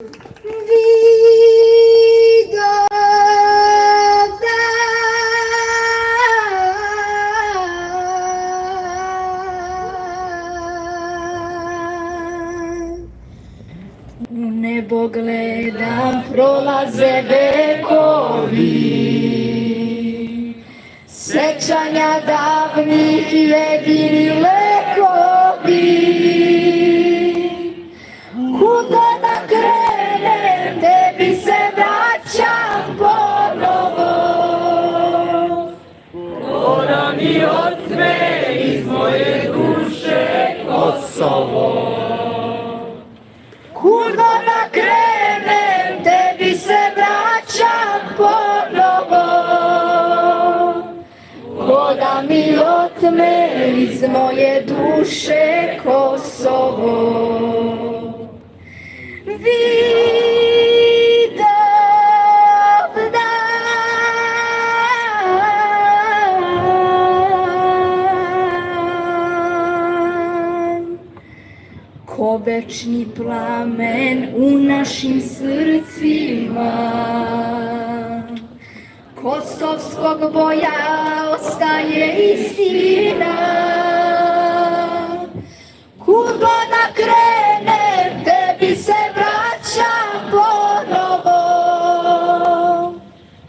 U nebo gledam, prolaze vekovi, sećanja davnih jedini lekovi. Kuda da krenem, tebi se vraćam ponovo. Voda mi otme iz moje duše Kosovo. Kuda da krenem, tebi se vraćam ponovo. Voda mi otme iz moje duše Kosovo. Ko večni plamen u našim srcima, kosovskog boja ostaje istina. Kud god da krenem, tebi se vraćam ponovo.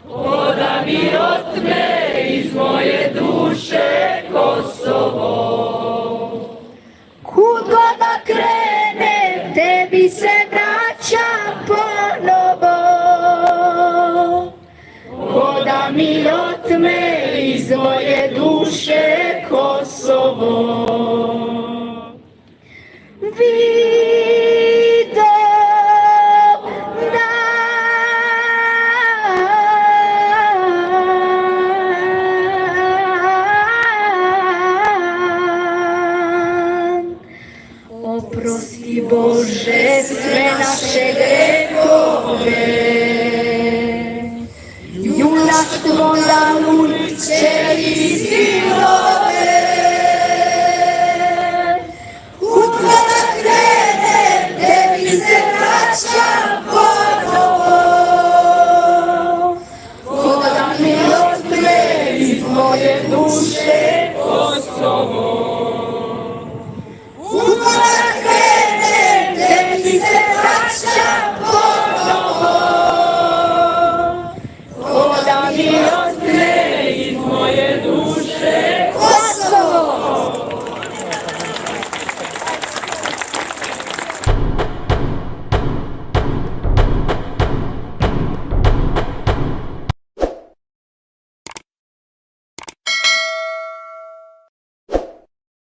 Voda mi otme iz moje duše Kosovo. Kud god da krenem, tebi se vraćam ponovo. Voda mi otme iz moje duše Kosovo. Oprosti Bože sve naše